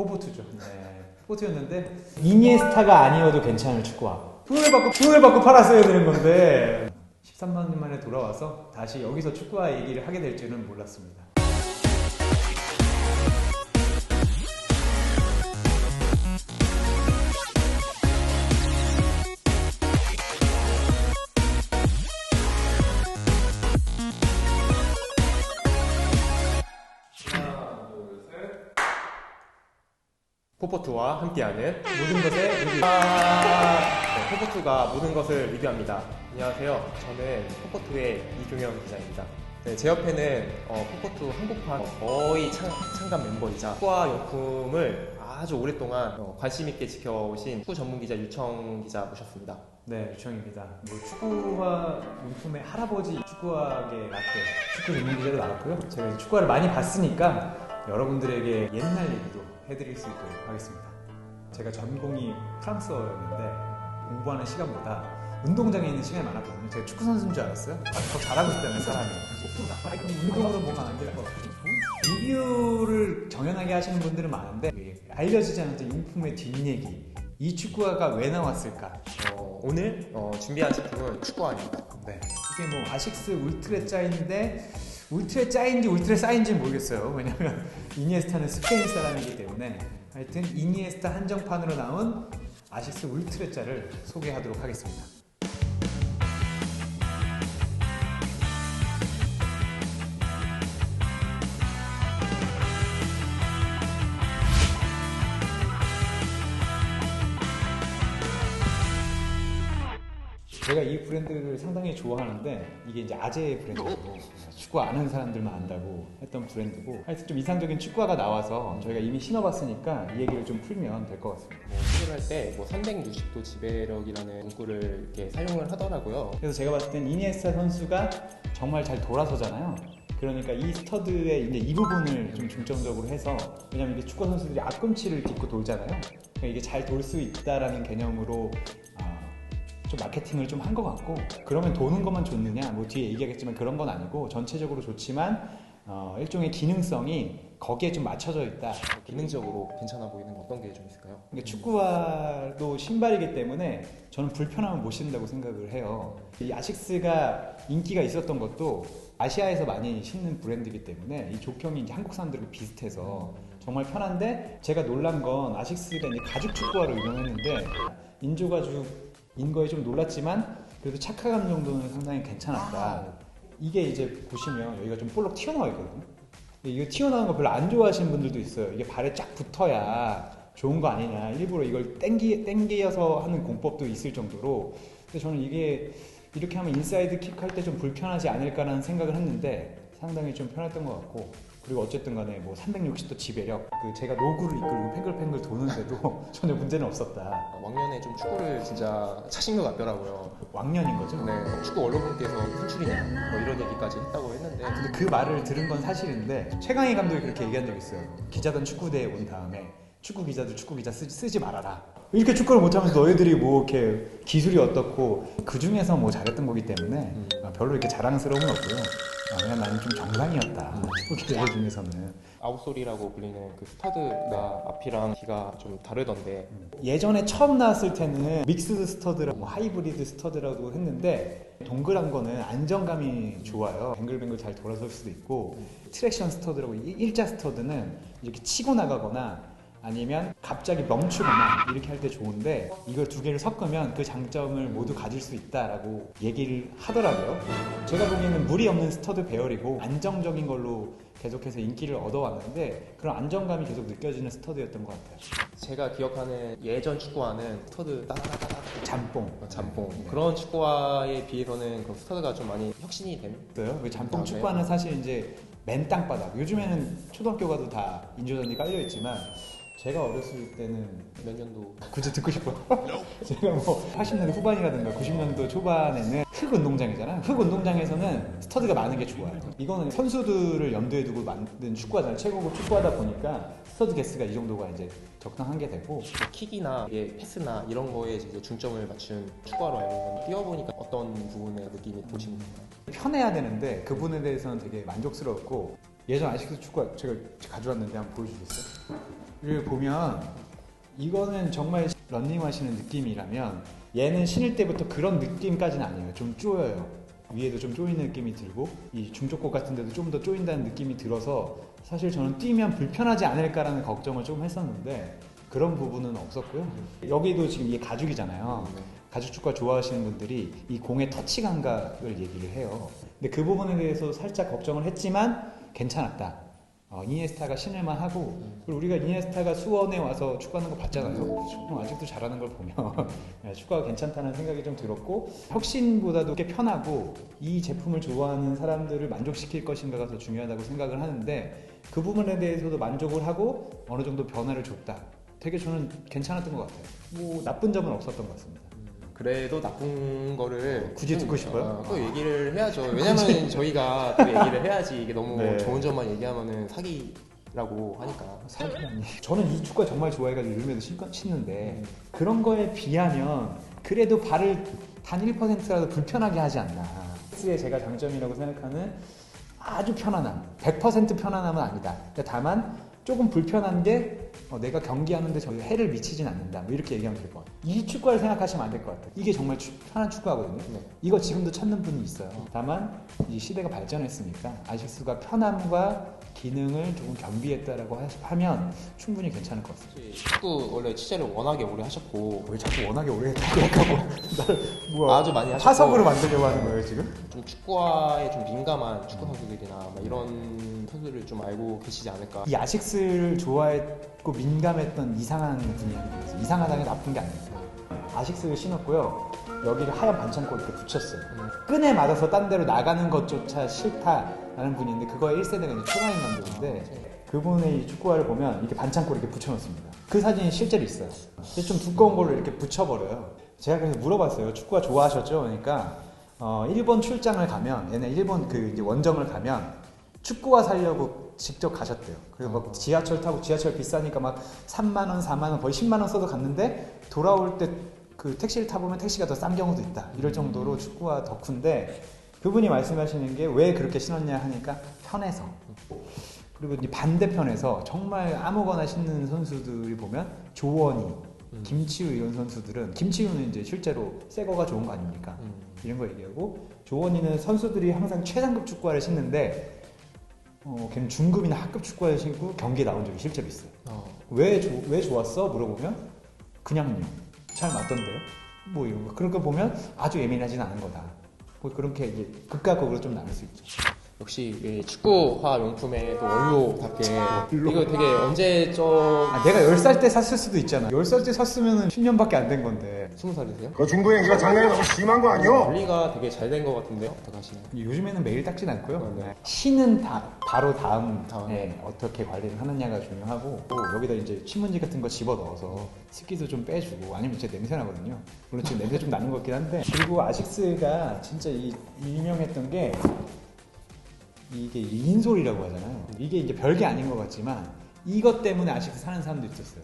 포포투죠. 네. 포포투였는데 이니에스타가 아니어도 괜찮을 축구화. 돈을 받고 팔았어야 되는 건데 13만 년 만에 돌아와서 다시 여기서 축구화 얘기를 하게 될 줄은 몰랐습니다. 포포투와 함께하는 모든 것에 리뷰. 네, 포포투가 모든 것을 리뷰합니다. 안녕하세요. 저는 포포투의 이종현 기자입니다. 네, 제 옆에는 포포투 한국판 거의 창간 멤버이자 축구화 용품을 아주 오랫동안 관심 있게 지켜오신 축구 전문 기자 유청 기자 모셨습니다. 네, 유청입니다. 뭐 축구화 용품의 할아버지, 축구화계 라떼, 축구 전문 기자도 나왔고요. 제가 축구화를 많이 봤으니까 여러분들에게 옛날 얘기도 해드릴 수 있도록 하겠습니다. 제가 전공이 프랑스어였는데 공부하는 시간보다 운동장에 있는 시간이 많았거든요. 제가 축구 선수인 줄 알았어요. 더 잘하고 싶다는 사람이. 운동으로 뭐가 안 될 것 같고. 리뷰를 정연하게 하시는 분들은 많은데 알려지지 않았던 용품의 뒷얘기. 이 축구화가 왜 나왔을까? 오늘 준비한 제품은 축구화입니다. 네. 이게 뭐 아식스 울트레짜인데 울트레짜인지 울트레싸인지 모르겠어요. 왜냐면 이니에스타는 스페인 사람이기 때문에. 하여튼 이니에스타 한정판으로 나온 아식스 울트레짜를 소개하도록 하겠습니다. 제가 이 브랜드를 상당히 좋아하는데 이게 이제 아재 브랜드고 축구 아는 사람들만 안다고 했던 브랜드고 하여튼 좀 이상적인 축구화가 나와서 저희가 이미 신어봤으니까 이 얘기를 좀 풀면 될 것 같습니다. 축구를 할 때 360도 지배력이라는 문구를 이렇게 사용을 하더라고요. 그래서 제가 봤을 땐 이니에스타 선수가 정말 잘 돌아서잖아요. 그러니까 이 스터드의 이제 이 부분을 좀 중점적으로 해서 왜냐면 이게 축구 선수들이 앞꿈치를 딛고 돌잖아요. 그러니까 이게 잘 돌 수 있다라는 개념으로 좀 마케팅을 좀 한 것 같고 그러면 도는 것만 좋느냐 뭐 뒤에 얘기하겠지만 그런 건 아니고 전체적으로 좋지만 일종의 기능성이 거기에 좀 맞춰져 있다. 기능적으로 괜찮아 보이는 거 어떤 게 좀 있을까요? 그러니까 축구화도 신발이기 때문에 저는 불편함을 못 신다고 생각을 해요. 이 아식스가 인기가 있었던 것도 아시아에서 많이 신는 브랜드이기 때문에 이 족형이 이제 한국 사람들과 비슷해서 정말 편한데 제가 놀란 건 아식스가 이제 가죽 축구화로 유명했는데 인조가죽인 거에 좀 놀랐지만 그래도 착화감 정도는 상당히 괜찮았다. 이게 이제 보시면 여기가 좀 볼록 튀어나와 있거든요. 이거 튀어나온 거 별로 안 좋아하시는 분들도 있어요. 이게 발에 쫙 붙어야 좋은 거 아니냐. 일부러 이걸 땡겨서 하는 공법도 있을 정도로. 근데 저는 이게 이렇게 하면 인사이드 킥 할 때 좀 불편하지 않을까라는 생각을 했는데 상당히 좀 편했던 것 같고 그리고 어쨌든 간에 뭐 360도 지배력 제가 노구를 이끌고 팽글팽글 도는데도 전혀 문제는 없었다. 왕년에 좀 축구를 진짜 차신 것 같더라고요. 왕년인 거죠? 네, 축구 언론분께서 선출이냐 뭐 이런 얘기까지 했다고 했는데 근데 그 말을 들은 건 사실인데 최강희 감독이 그렇게 얘기한 적이 있어요. 기자단 축구대에 온 다음에 축구 기자도 축구 기자 쓰지 말아라. 이렇게 축구를 못하면서 너희들이 뭐 이렇게 기술이 어떻고 그 중에서 뭐 잘했던 거기 때문에 별로 이렇게 자랑스러움은 없고요. 그냥 나는 좀 정상이었다. 축구 기자들 중에서는. 아웃솔이라고 불리는 그 스터드가 앞이랑 뒤가 좀 다르던데 예전에 처음 나왔을 때는 믹스드 스터드라고 뭐 하이브리드 스터드라고 했는데 동그란 거는 안정감이 좋아요. 뱅글뱅글 잘 돌아설 수도 있고 트랙션 스터드라고 일자 스터드는 이렇게 치고 나가거나 아니면 갑자기 멈추거나 이렇게 할 때 좋은데 이걸 두 개를 섞으면 그 장점을 모두 가질 수 있다라고 얘기를 하더라고요. 제가 보기에는 무리 없는 스터드 배열이고 안정적인 걸로 계속해서 인기를 얻어왔는데 그런 안정감이 계속 느껴지는 스터드였던 것 같아요. 제가 기억하는 예전 축구화는 스터드 따다다닥 잠뽕 네. 그런 축구화에 비해서는 그 스터드가 좀 많이 혁신이 됐어요. 그 잠뽕 축구화는 사실 이제 맨 땅바닥 요즘에는 초등학교 가도 다 인조잔디 깔려있지만 제가 어렸을 때는 몇 년도 굳이 듣고 싶어요. 제가 뭐 80년대 후반이라든가 90년도 초반에는 흙 운동장이잖아요. 흙 운동장에서는 스터드가 많은 게 좋아요. 이거는 선수들을 염두에 두고 만든 축구화잖아요. 최고급 축구하다 보니까 스터드 개수가 이 정도가 이제 적당한 게 되고 킥이나 패스나 이런 거에 이제 중점을 맞춘 축구화로 알고 있는데 뛰어보니까 어떤 부분에 느낌이 보십니까? 편해야 되는데 그 부분에 대해서는 되게 만족스러웠고 예전 아식스 축구화 제가 가져왔는데 한번 보여주시겠어요? 보면 이거는 정말 런닝 하시는 느낌이라면 얘는 신을 때부터 그런 느낌까지는 아니에요. 좀 쪼여요. 위에도 좀 쪼이는 느낌이 들고 이 중족골 같은 데도 좀 더 쪼인다는 느낌이 들어서 사실 저는 뛰면 불편하지 않을까라는 걱정을 좀 했었는데 그런 부분은 없었고요. 여기도 지금 이게 가죽이잖아요. 가죽 축구 좋아하시는 분들이 이 공의 터치 감각을 얘기를 해요. 근데 그 부분에 대해서 살짝 걱정을 했지만 괜찮았다. 이니에스타가 신을만 하고 그리고 우리가 이니에스타가 수원에 와서 축구하는 거 봤잖아요. 아직도 잘하는 걸 보면 축구가 괜찮다는 생각이 좀 들었고 혁신보다도 꽤 편하고 이 제품을 좋아하는 사람들을 만족시킬 것인가가 더 중요하다고 생각을 하는데 그 부분에 대해서도 만족을 하고 어느 정도 변화를 줬다. 되게 저는 괜찮았던 것 같아요. 뭐 나쁜 점은 없었던 것 같습니다. 그래도 나쁜 거를 굳이 듣고 싶어요? 또 얘기를 해야죠. 왜냐면 저희가 또 얘기를 해야지 이게 너무 네. 좋은 점만 얘기하면은 사기라고 하니까. 사기라니. 저는 이 축구 정말 좋아해가지고 요즘에도 신는데 그런 거에 비하면 그래도 발을 단 1%라도 불편하게 하지 않나. 의 제가 장점이라고 생각하는 아주 편안함. 100% 편안함은 아니다. 다만 조금 불편한 게 내가 경기하는데 저희 해를 미치진 않는다. 뭐 이렇게 얘기하면 될 것 같아요. 이 축구를 생각하시면 안 될 것 같아요. 이게 정말 편한 축구하거든요. 이거 지금도 찾는 분이 있어요. 다만 이 시대가 발전했으니까 아식스가 편함과 기능을 조금 겸비했다라고 하면 충분히 괜찮을 것 같습니다. 축구 원래 취재를 워낙에 오래 하셨고 왜 자꾸 워낙에 오래 했다고 하고 뭐 아주 많이 하셨고 화석으로 만들려고 하는 거예요 지금? 좀 축구화에 좀 민감한 축구 선수들이나 막 이런 선수들을 좀 알고 계시지 않을까. 이 아식스를 좋아했고 민감했던 이상한 분이 한 분 있어요. 이상하다는 게 나쁜 게 아닙니다. 아식스를 신었고요. 여기를 하얀 반창고 이렇게 붙였어요. 끈에 맞아서 딴 데로 나가는 것조차 싫다라는 분인데 그거의 1세대가 이제 초라인 감독인데 그분의 이 축구화를 보면 이렇게 반창고 이렇게 붙여놓습니다. 그 사진이 실제로 있어요. 근데 좀 두꺼운 걸로 이렇게 붙여버려요. 제가 그래서 물어봤어요. 축구화 좋아하셨죠? 그러니까 일본 출장을 가면 얘네 일본 그 이제 원정을 가면 축구화 사려고 직접 가셨대요. 그래서 막 지하철 타고 지하철 비싸니까 막 3만 원, 4만 원, 거의 10만 원 써서 갔는데 돌아올 때 그 택시를 타보면 택시가 더 싼 경우도 있다. 이럴 정도로 축구화 덕후인데 그분이 말씀하시는 게 왜 그렇게 신었냐 하니까 편해서. 그리고 이제 반대편에서 정말 아무거나 신는 선수들이 보면 조원희, 김치우 이런 선수들은 김치우는 이제 실제로 새 거가 좋은 거 아닙니까? 이런 거 얘기하고 조원희는 선수들이 항상 최상급 축구화를 신는데 걔는 중급이나 하급 축구화를 신고 경기에 나온 적이 실제로 있어요. 왜 좋았어? 물어보면 그냥요. 잘 맞던데요? 뭐 이런 거. 그런 거 보면 아주 예민하진 않은 거다. 뭐 그렇게 이제 극과 극으로 좀 나눌 수 있죠. 역시 이 축구화 용품의 또 원로답게 이거 되게 언제적 내가 10살 때 샀을 수도 있잖아. 10살 때 샀으면 10년밖에 안 된 건데. 20살이세요? 그 중도 행위가 장난이 너무 심한 거 아니오? 관리가 되게 잘 된 것 같은데요? 어떻게 하시나요? 요즘에는 매일 닦진 않고요. 네. 신은 바로 다음 다음에. 어떻게 관리를 하느냐가 중요하고 또 여기다 이제 신문지 같은 거 집어 넣어서 습기도 좀 빼주고 아니면 제 냄새 나거든요. 물론 지금 냄새 좀 나는 것 같긴 한데 그리고 아식스가 진짜 유명했던 게 이게 인솔이라고 하잖아요. 이게 이제 별게 아닌 것 같지만 이것 때문에 아식스 사는 사람도 있었어요.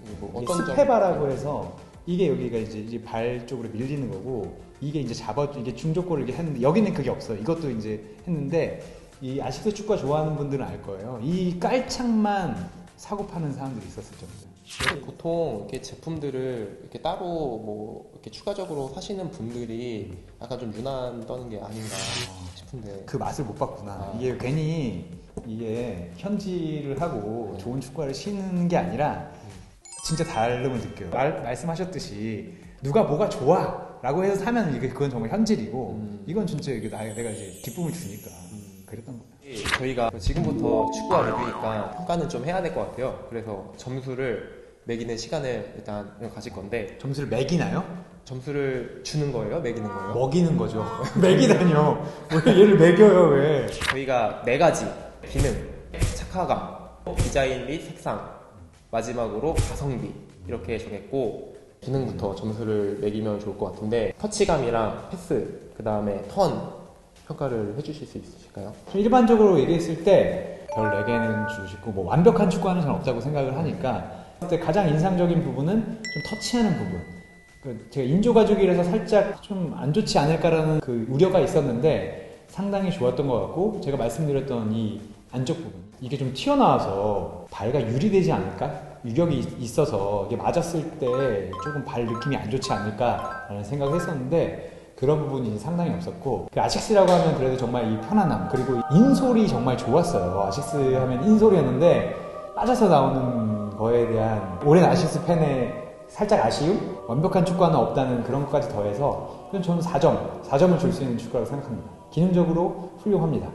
이게 뭐 이게 어떤 점? 스페바라고 해서 이게 여기가 이제 발 쪽으로 밀리는 거고 이게 이제 이게 중족골을 이렇게 했는데 여기는 그게 없어요. 이것도 이제 했는데 이 아식스 축구 좋아하는 분들은 알 거예요. 이 깔창만 사고 파는 사람들이 있었을 정도예요. 보통 이렇게 제품들을 이렇게 따로 뭐 이렇게 추가적으로 사시는 분들이 약간 좀 유난 떠는 게 아닌가 싶은데 그 맛을 못 봤구나. 이게 괜히 이게 현질을 하고 좋은 축구화를 신는 게 아니라 진짜 다름을 느껴요. 말씀하셨듯이 누가 뭐가 좋아 라고 해서 사면 그건 정말 현질이고 이건 진짜 이게 내가 이제 기쁨을 주니까 그랬던 거예요. 저희가 지금부터 축구화 리뷰니까 평가는 좀 해야 될 것 같아요. 그래서 점수를 매기는 시간을 일단 가질 건데 점수를 매기나요? 점수를 주는 거예요? 매기는 거예요? 먹이는 거죠. 매기다니요. 왜 얘를 매겨요 왜? 저희가 4가지 기능, 착화감, 디자인 및 색상, 마지막으로 가성비 이렇게 정했고 기능부터 점수를 매기면 좋을 것 같은데 터치감이랑 패스, 그 다음에 턴 평가를 해주실 수 있으실까요? 일반적으로 얘기했을 때 별 4개는 주고 싶고 뭐 완벽한 축구화는 전 없다고 생각을 하니까 그때 가장 인상적인 부분은 좀 터치하는 부분. 제가 인조가죽이라서 살짝 좀 안 좋지 않을까라는 그 우려가 있었는데 상당히 좋았던 것 같고 제가 말씀드렸던 이 안쪽 부분 이게 좀 튀어나와서 발과 유리되지 않을까? 유격이 있어서 이게 맞았을 때 조금 발 느낌이 안 좋지 않을까라는 생각을 했었는데 그런 부분이 상당히 없었고 그 아식스라고 하면 그래도 정말 이 편안함 그리고 인솔이 정말 좋았어요. 아식스 하면 인솔이었는데 빠져서 나오는 거에 대한 오랜 아식스 팬의 살짝 아쉬움? 완벽한 축구화는 없다는 그런 것까지 더해서 저는 4점을 줄 수 있는 축구라고 생각합니다. 기능적으로 훌륭합니다.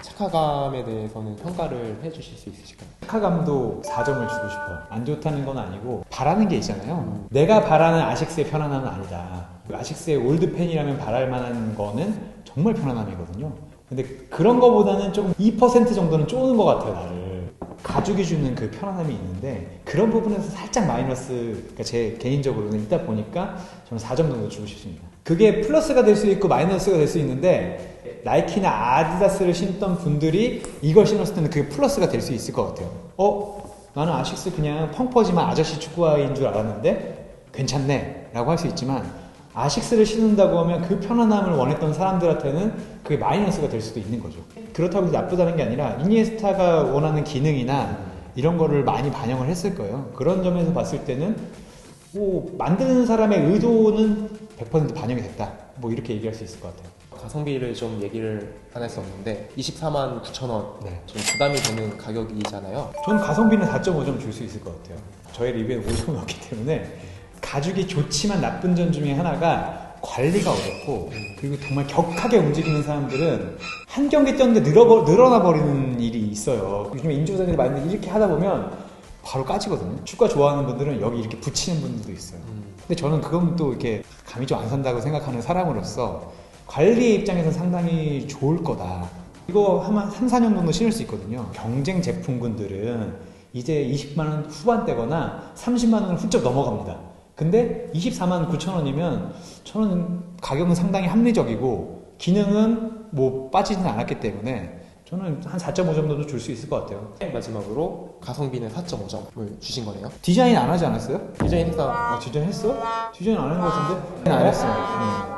착화감에 대해서는 평가를 해주실 수 있으실까요? 착화감도 4점을 주고 싶어요. 안 좋다는 건 아니고 바라는 게 있잖아요. 내가 바라는 아식스의 편안함은 아니다. 아식스의 올드 팬이라면 바랄 만한 거는 정말 편안함이거든요. 근데 그런 거보다는 좀 2% 정도는 쪼는 것 같아요, 나를. 가죽이 주는 그 편안함이 있는데 그런 부분에서 살짝 마이너스, 그러니까 제 개인적으로는 있다 보니까 저는 4점 정도 주고 싶습니다. 그게 플러스가 될 수 있고 마이너스가 될 수 있는데 나이키나 아디다스를 신던 분들이 이걸 신었을 때는 그게 플러스가 될 수 있을 것 같아요. 나는 아식스 그냥 펑퍼지만 아저씨 축구화인 줄 알았는데 괜찮네 라고 할 수 있지만 아식스를 신는다고 하면 그 편안함을 원했던 사람들한테는 그게 마이너스가 될 수도 있는 거죠. 그렇다고 해서 나쁘다는 게 아니라 이니에스타가 원하는 기능이나 이런 거를 많이 반영을 했을 거예요. 그런 점에서 봤을 때는 만드는 사람의 의도는 100% 반영이 됐다. 이렇게 얘기할 수 있을 것 같아요. 가성비를 좀 얘기를 안 할 수 없는데 24만 9천 원 네. 좀 부담이 되는 가격이잖아요. 저는 가성비는 4.5점 줄 수 있을 것 같아요. 저의 리뷰에는 5점은 없기 때문에 가죽이 좋지만 나쁜 점 중에 하나가 관리가 어렵고 그리고 정말 격하게 움직이는 사람들은 한 경기 뛰었는데 늘어나 버리는 일이 있어요. 요즘에 인조자들이 많이 이렇게 하다 보면 바로 까지거든요. 축구 좋아하는 분들은 여기 이렇게 붙이는 분들도 있어요. 근데 저는 그건 또 이렇게 감이 좀 안 산다고 생각하는 사람으로서 관리 입장에서 상당히 좋을 거다. 이거 한 3, 4년 정도 신을 수 있거든요. 경쟁 제품군들은 이제 20만 원 후반대거나 30만 원을 훌쩍 넘어갑니다. 근데 24만 9천 원이면 저는 가격은 상당히 합리적이고 기능은 빠지진 않았기 때문에 저는 한 4.5점 정도 줄 수 있을 것 같아요. 마지막으로 가성비는 4.5점을 주신 거네요. 디자인 안 하지 않았어요? 디자인 했다. 디자인 했어? 디자인 안 한 것 같은데? 안 했어요.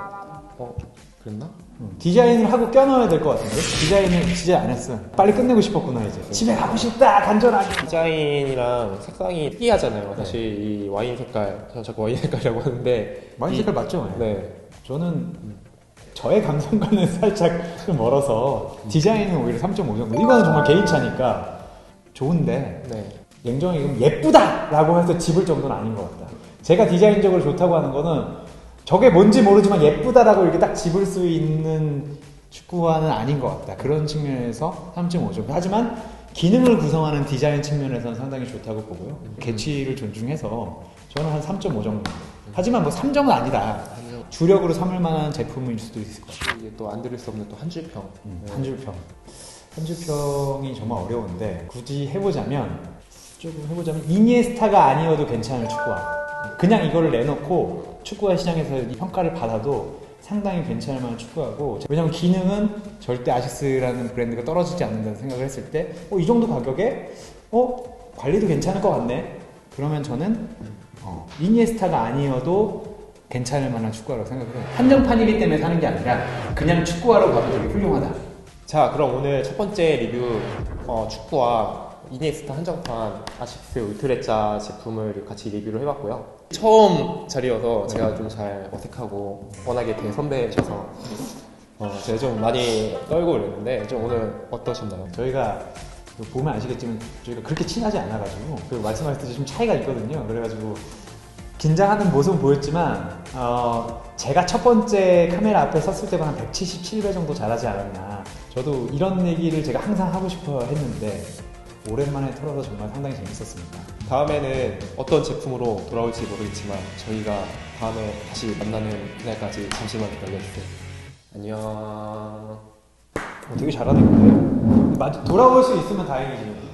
그랬나? 디자인을 하고 껴넣어야 될 것 같은데? 디자인을 진짜 안 했어. 빨리 끝내고 싶었구나 이제. 집에 가고 싶다 간절하게. 디자인이랑 색상이 특이하잖아요. 사실 이 와인 색깔, 저 자꾸 와인 색깔이라고 하는데 와인 색깔 맞죠? 네. 저는 저의 감성과는 살짝 좀 멀어서 디자인은 오히려 3.5 정도. 이거는 정말 개인차니까 좋은데 네. 냉정하게 그럼 예쁘다라고 해서 집을 정도는 아닌 것 같다. 제가 디자인적으로 좋다고 하는 거는 저게 뭔지 모르지만 예쁘다라고 이렇게 딱 집을 수 있는 축구화는 아닌 것 같다. 그런 측면에서 3.5점. 하지만 기능을 구성하는 디자인 측면에서는 상당히 좋다고 보고요. 개취를 존중해서 저는 한 3.5 정도. 하지만 3점은 아니다. 주력으로 삼을 만한 제품일 수도 있을 것 같아요. 이게 또 안 들을 수 없는 또 한 줄평. 한 줄평. 한 줄평이 정말 어려운데 굳이 해보자면 이니에스타가 아니어도 괜찮은 축구화. 그냥 이거를 내놓고 축구화 시장에서 이 평가를 받아도 상당히 괜찮을 만한 축구화고, 왜냐면 기능은 절대 아식스라는 브랜드가 떨어지지 않는다는 생각을 했을 때 이 정도 가격에 관리도 괜찮을 것 같네. 그러면 저는 이니에스타가 아니어도 괜찮을 만한 축구화라고 생각을 해요. 한정판이기 때문에 사는 게 아니라 그냥 축구화로 봐도 되게 훌륭하다. 자, 그럼 오늘 첫 번째 리뷰 축구화 이니에스타 한정판 아식스 울트레자 제품을 같이 리뷰를 해봤고요. 처음 자리여서 제가 좀 잘 어색하고 워낙에 대선배셔서 제가 좀 많이 떨고 그랬는데 좀 오늘 어떠셨나요? 저희가 보면 아시겠지만 저희가 그렇게 친하지 않아가지고 말씀하셨듯이 좀 차이가 있거든요. 그래가지고 긴장하는 모습은 보였지만 제가 첫 번째 카메라 앞에 섰을 때보다 한 177배 정도 잘하지 않았나. 저도 이런 얘기를 제가 항상 하고 싶어 했는데 오랜만에 털어서 정말 상당히 재밌었습니다. 다음에는 어떤 제품으로 돌아올지 모르겠지만 저희가 다음에 다시 만나는 그날까지 잠시만 기다려주세요. 안녕. 되게 잘하네 근데. 돌아올 수 있으면 다행이지.